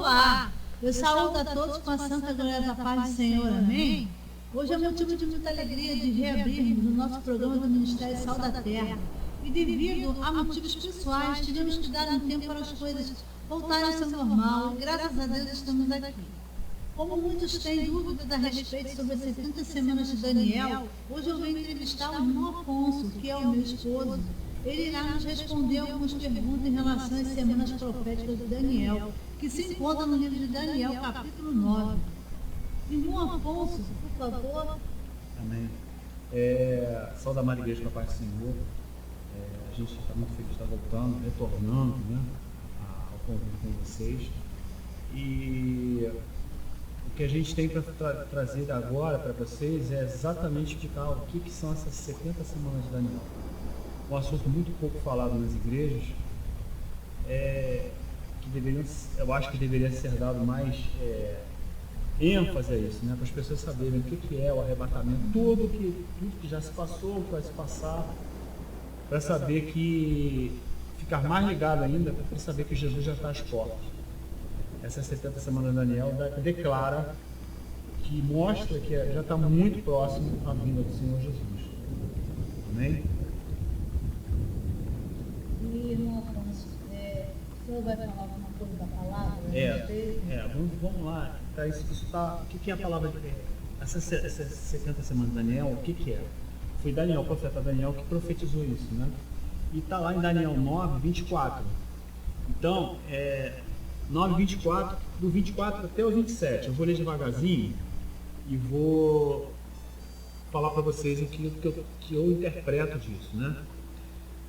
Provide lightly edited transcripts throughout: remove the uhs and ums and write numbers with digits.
Olá, eu saúdo a todos com a santa glória da paz do Senhor, amém? Hoje é motivo de muita alegria de reabrirmos o nosso programa do Ministério Sal da Terra. E devido a motivos pessoais, tivemos que dar um tempo para as coisas voltarem ao seu normal, e graças a Deus estamos aqui. Como muitos têm dúvidas a respeito sobre as 70 semanas de Daniel, hoje eu venho entrevistar o irmão Afonso, que é o meu esposo. Ele irá nos responder algumas perguntas em relação às semanas proféticas de Daniel, que se encontra no livro de Daniel, capítulo 9. Irmão Afonso, por favor. Amém. Saúde amada igreja com a paz do Senhor. A gente está muito feliz de estar voltando, retornando, né, ao convívio com vocês. E o que a gente tem para trazer agora para vocês é exatamente explicar o que são essas 70 semanas de Daniel. Um assunto muito pouco falado nas igrejas, eu acho que deveria ser dado mais ênfase a isso, né? Para as pessoas saberem o que é o arrebatamento, tudo que já se passou, o que vai se passar, para saber que, ficar mais ligado ainda, para saber que Jesus já está às portas. Essas 70 semanas de Daniel declara, que mostra que já está muito próximo a vinda do Senhor Jesus. Amém? E, irmão Afonso, o senhor vai falar alguma coisa da palavra? Vamos lá. O que é a palavra? Essas 70 semanas de Daniel, o que é? Foi Daniel, o profeta Daniel, que profetizou isso, né? E está lá em Daniel 9, 24. Então, 9, 24, do 24 até o 27. Eu vou ler devagarzinho e vou falar para vocês aquilo que eu interpreto disso, né?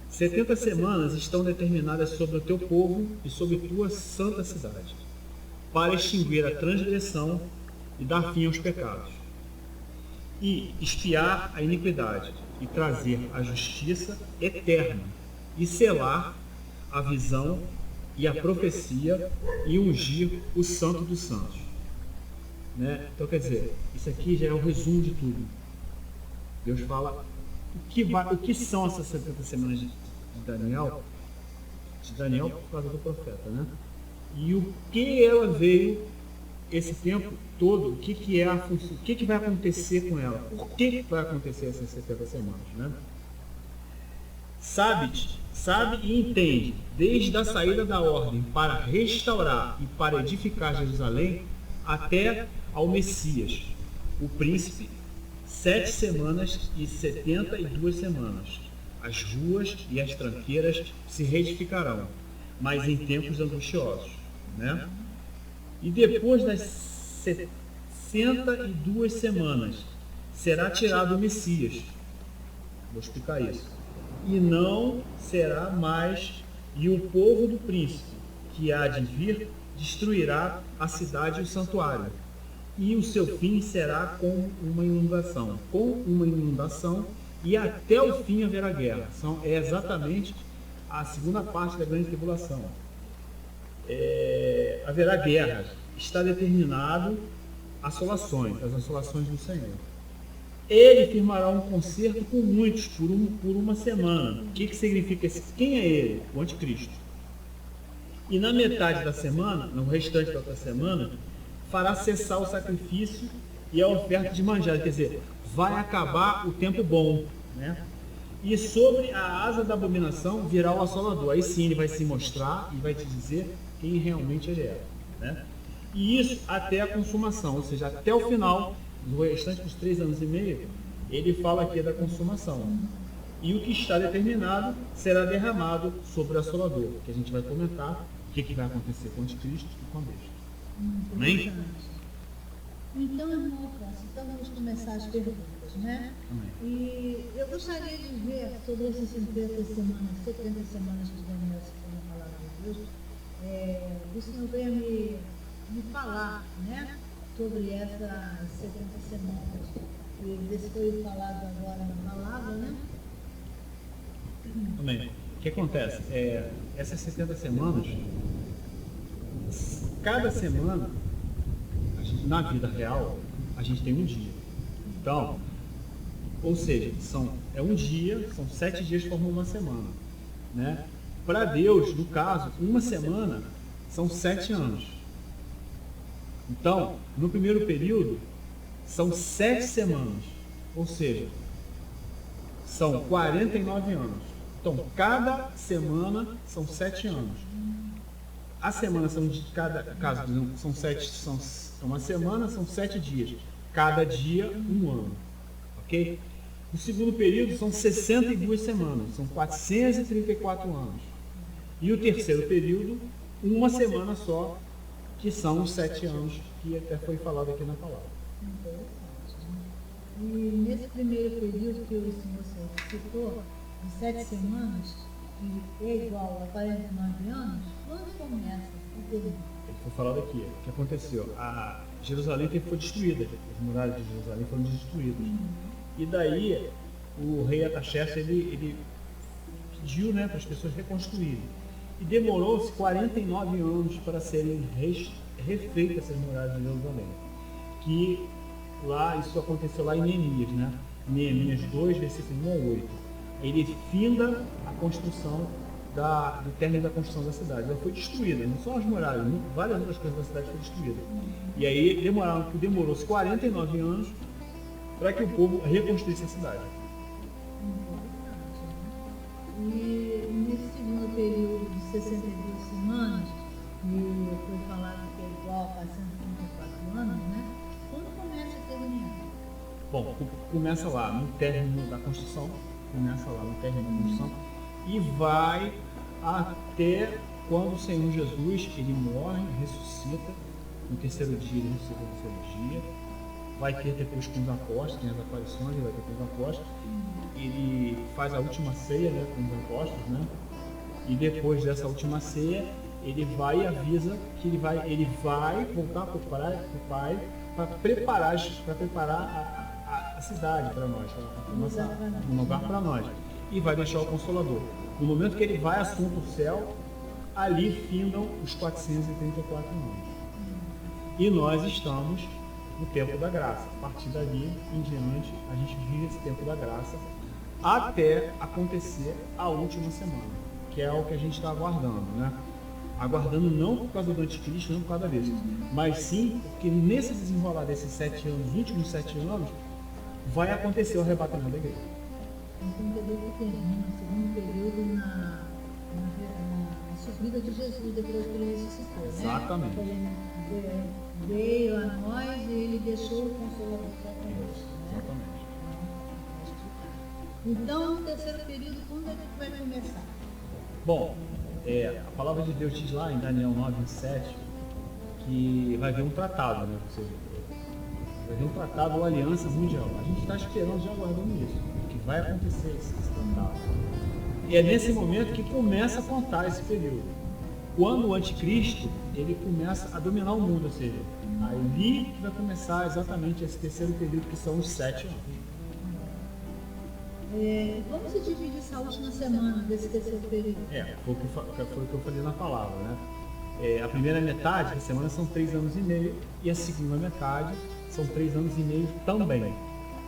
70 semanas estão determinadas sobre o teu povo e sobre tua santa cidade, para extinguir a transgressão e dar fim aos pecados, e expiar a iniquidade, e trazer a justiça eterna, e selar a visão e a profecia, e ungir o santo dos santos. Né? Então, quer dizer, isso aqui já é o resumo de tudo. Deus fala o que são essas 70 semanas de Daniel por causa do profeta, né? E o que ela veio esse tempo todo, o que é a função, o que vai acontecer com ela, por que vai acontecer essas 70 semanas, né? Sabe e entende, desde a saída da ordem para restaurar e para edificar Jerusalém, até ao Messias, o príncipe, 7 semanas e 72 semanas. As ruas e as tranqueiras se reedificarão, mas em tempos angustiosos, né? E depois das 62 semanas, será tirado o Messias. Vou explicar isso. E não será mais, e o povo do príncipe, que há de vir, destruirá a cidade e o santuário. E o seu fim será com uma inundação. E até o fim haverá guerra. É exatamente a segunda parte da grande tribulação. Haverá guerra. Está determinado as assolações do Senhor. Ele firmará um concerto com muitos por uma semana. O que significa isso? Quem é ele? O anticristo. E na metade da semana, no restante da outra semana, fará cessar o sacrifício e a oferta de manjar. Quer dizer, vai acabar o tempo bom, né? E sobre a asa da abominação virá o assolador. Aí sim ele vai se mostrar e vai te dizer quem realmente ele é, né? E isso até a consumação, ou seja, até o final, no restante dos 3 anos e meio, ele fala aqui da consumação. E o que está determinado será derramado sobre o assolador, que a gente vai comentar o que vai acontecer com o anticristo e com a besta. Amém? Então, irmão Afonso, vamos começar as perguntas, né? Amém. E eu gostaria de ver sobre essas 70 semanas de Daniel, segundo a palavra de Deus, o Senhor veio me falar, né, sobre essas 70 semanas. E desse foi falado agora na palavra, né? Amém. O que acontece? Essas 70 semanas, cada semana, na vida real, a gente tem um dia. Então, ou seja, um dia, são 7 dias que formam uma semana, né? Para Deus, no caso, uma semana são 7 anos. Então, no primeiro período, são 7 semanas, ou seja, são 49 anos. Então, cada semana são 7 anos. A semana são de cada caso, são 7, uma semana são 7 dias. Cada dia, um ano. Ok? O segundo período são 62 semanas, são 434 anos. E o terceiro período, uma semana só, que são os 7 anos, que até foi falado aqui na palavra. Interessante, né? E nesse primeiro período que o senhor citou, de 7 semanas, que é igual a 49 anos, quando começa o período? Ele foi falado aqui, o que aconteceu? A Jerusalém foi destruída, as muralhas de Jerusalém foram destruídas. E daí, o rei Ataxerxes, ele pediu, né, para as pessoas reconstruírem. E demorou-se 49 anos para serem refeitas essas muralhas de Jerusalém. Que lá, isso aconteceu lá em Neemias, né? Neemias 2, versículo 1 ao 8. Ele finda a construção do término da construção da cidade. Ela foi destruída, não só as muralhas, várias outras coisas da cidade foram destruídas. E aí demorou-se 49 anos para que o povo reconstruísse a cidade. E nesse segundo período de 62 semanas, que foi falado que é igual a 134 anos, né? Quando começa a terminar? Bom, começa lá no término da construção, e vai até quando o Senhor Jesus, ele morre, ressuscita, no terceiro dia ele ressuscita no terceiro dia, vai ter depois com os apóstolos, tem as aparições, ele vai ter com os apóstolos, ele faz a última ceia, né, com os apóstolos, né, e depois dessa última ceia, ele vai e avisa que ele vai voltar para o Pai para preparar a cidade para nós, um lugar para nós, e vai deixar o Consolador. No momento que ele vai assunto o céu, ali findam os 434 anos. E nós estamos no tempo da graça. A partir dali em diante, a gente vive esse tempo da graça até acontecer a última semana, que é o que a gente está aguardando, né? Aguardando não por causa do anticristo, não por causa disso, mas sim porque nesse desenrolar desses 7 anos, os últimos 7 anos, vai acontecer o arrebatamento da igreja. Então, o período que termina, o segundo período na subida de Jesus, depois que ele ressuscitou, né? Exatamente. Ele veio a nós e ele deixou o Consolador para conosco, né? Exatamente. Então, o terceiro período, quando é que vai começar? Bom, a palavra de Deus diz lá em Daniel 9, 27, que vai haver um tratado, né? Ou seja, vai haver um tratado ou aliança mundial. A gente está esperando, já aguardando isso, que vai acontecer esse tratado. E é nesse momento que começa a contar esse período. Quando o anticristo, ele começa a dominar o mundo, ou seja, ali que vai começar exatamente esse terceiro período, que são os 7 anos. Como se divide essa última semana desse terceiro período? Foi o que eu falei na palavra, né? A primeira metade da semana são 3 anos e meio, e a segunda metade são 3 anos e meio também,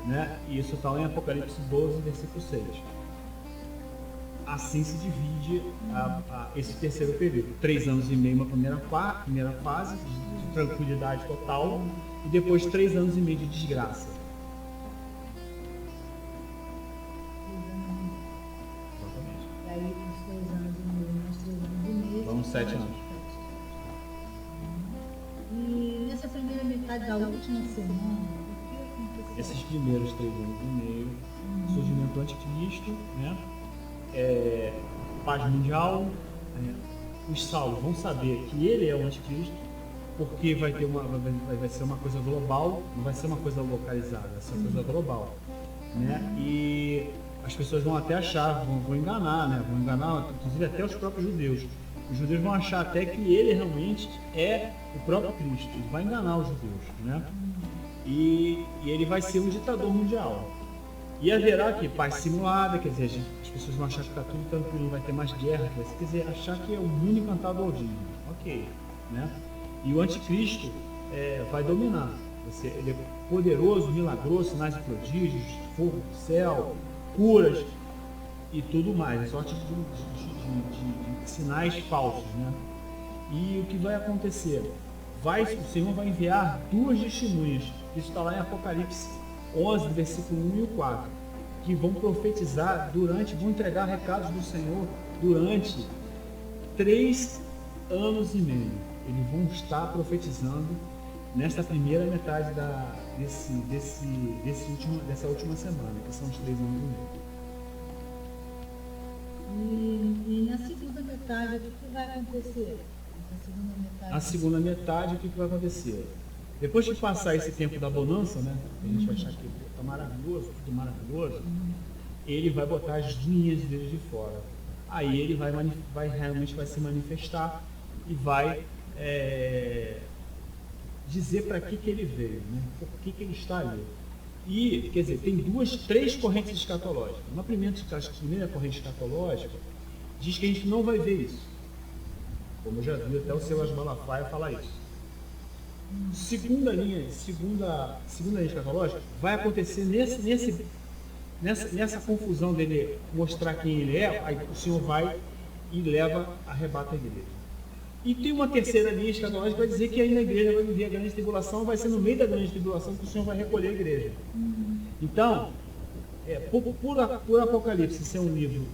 né? E isso está em Apocalipse 12, versículo 6. Assim se divide esse terceiro período. 3 anos e meio uma primeira fase de tranquilidade total, e depois 3 anos e meio de desgraça. E aí, uns 3 anos e meio, mais 3 anos e meio. Vamos 7 anos. E nessa primeira metade da última semana, o que aconteceu? Esses primeiros 3 anos e meio, surgimento do anticristo, né? Paz mundial, os salvos vão saber que ele é o anticristo, porque vai ser uma coisa global, não vai ser uma coisa localizada, vai ser uma coisa global, né? E as pessoas vão até achar, vão enganar, né? Vão enganar, inclusive até os próprios judeus. Os judeus vão achar até que ele realmente é o próprio Cristo. Ele vai enganar os judeus, né? E ele vai ser um ditador mundial. E haverá aqui paz simulada, quer dizer, as pessoas vão achar que está tudo tranquilo, não vai ter mais guerra, quer dizer, achar que é o mundo encantado ao divino. Ok, né? E o anticristo vai dominar. Ele é poderoso, milagroso, sinais e prodígios, fogo do céu, curas e tudo mais, sorte de sinais falsos, né? E o que vai acontecer? o Senhor vai enviar duas testemunhas. Isso está lá em Apocalipse 11, versículo 1 e o 4, que vão profetizar vão entregar recados do Senhor durante 3 anos e meio. Eles vão estar profetizando nesta primeira metade dessa última semana, que são os 3 anos e meio. E na segunda metade, o que vai acontecer? A segunda metade, o que vai acontecer? Depois de passar esse tempo da bonança, né? A gente vai achar que está maravilhoso, tudo maravilhoso. Ele vai botar as linhas dele de fora. Aí ele realmente vai se manifestar e vai dizer para que ele veio, né? Por que ele está ali. E, quer dizer, tem 3 correntes escatológicas. Uma primeira corrente escatológica diz que a gente não vai ver isso. Como eu já vi até o Silas Malafaia falar isso. Segunda linha escatológica vai acontecer nessa confusão dele mostrar quem ele é, aí o Senhor vai e arrebata a igreja. E tem uma terceira linha escatológica que vai dizer que ainda a igreja vai viver a grande tribulação, vai ser no meio da grande tribulação que o Senhor vai recolher a igreja. Então, por Apocalipse ser um livro,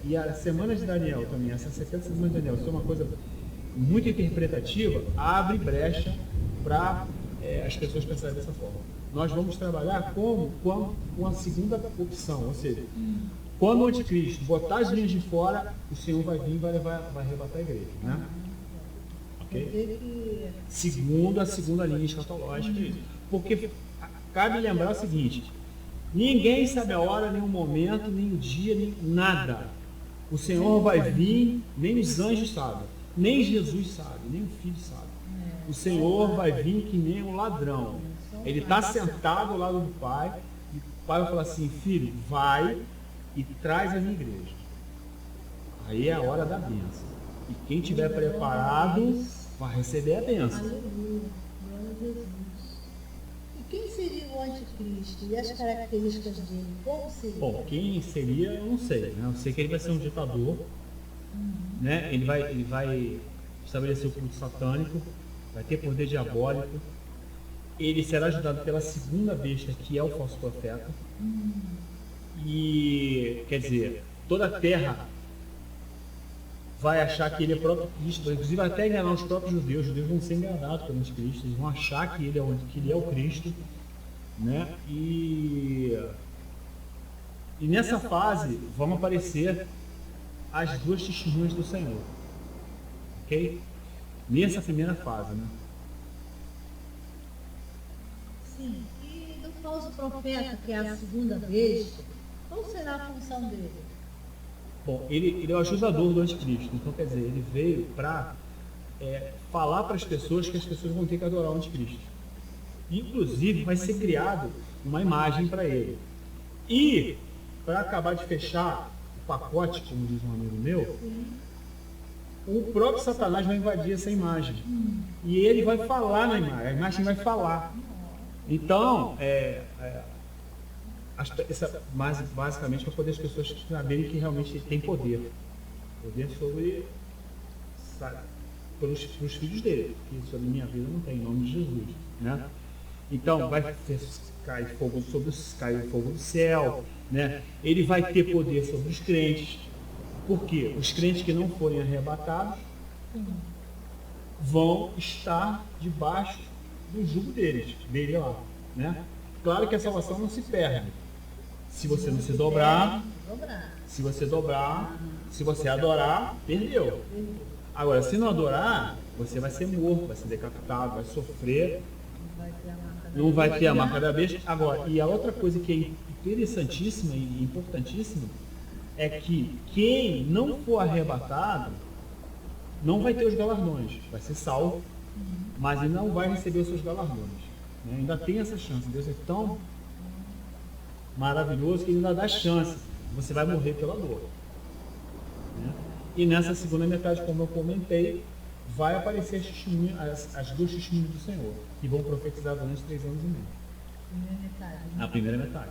e a semana de Daniel também, essas 70 semanas de Daniel, ser uma coisa muito interpretativa, abre brecha para as pessoas pensarem dessa forma. Nós vamos trabalhar com a segunda opção, ou seja, quando o anticristo botar as linhas de fora, o Senhor vai vir e vai arrebatar a igreja, né? Okay? Segundo a segunda linha escatológica, porque cabe lembrar o seguinte: ninguém sabe a hora, nem o momento, nem o dia, nem nada. O Senhor vai vir, nem os anjos sabem, nem Jesus sabe, nem o Filho sabe. O Senhor vai vir que nem um ladrão. Ele está sentado ao lado do Pai, e o Pai vai falar assim: filho, vai e traz a minha igreja. Aí é a hora da bênção. E quem estiver preparado vai receber a bênção. Aleluia, glória a Jesus. E quem seria o anticristo? E as características dele? Como seria? Bom, quem seria, eu não sei, né? Eu sei que ele vai ser um ditador, né? Ele vai estabelecer o culto satânico, vai ter poder diabólico. Ele será ajudado pela segunda besta, que é o falso profeta. E, quer dizer, toda a terra vai achar que ele é o próprio Cristo, inclusive até enganar os próprios judeus. Os judeus vão ser enganados pelo anticristo, eles vão achar que ele é o Cristo, né? E nessa fase vão aparecer as duas testemunhas do Senhor, ok? Nessa primeira fase, né? Sim, e do falso profeta, que é a segunda vez, qual será a função dele? Bom, ele é o ajudador do anticristo. Então, quer dizer, ele veio para falar para as pessoas que as pessoas vão ter que adorar o anticristo. Inclusive, vai ser criado uma imagem para ele. E, para acabar de fechar o pacote, como diz um amigo meu, o próprio Satanás vai invadir essa imagem. E ele vai falar na imagem, a imagem vai falar. Então, basicamente para poder as pessoas saberem que realmente tem poder sobre os filhos dele, que sobre minha vida não tem, em nome de Jesus, né? Então vai cair fogo do céu, né? Ele vai ter poder sobre os crentes, porque os crentes que não forem arrebatados vão estar debaixo do jugo dele lá, né? Claro que a salvação não se perde. Se você não se dobrar, se você adorar, perdeu. Agora, se não adorar, você vai ser morto, vai ser decapitado, vai sofrer, não vai ter a marca da besta. Agora, e a outra coisa que é interessantíssima e importantíssima é que quem não for arrebatado não vai ter os galardões, vai ser salvo, mas ele não vai receber os seus galardões. Né? Ainda tem essa chance. Deus é tão maravilhoso que ele ainda dá chance. Você vai morrer pela dor. Né? E nessa segunda metade, como eu comentei, vai aparecer as duas testemunhas do Senhor, que vão profetizar durante 3 anos e meio. Primeira metade. Na primeira metade.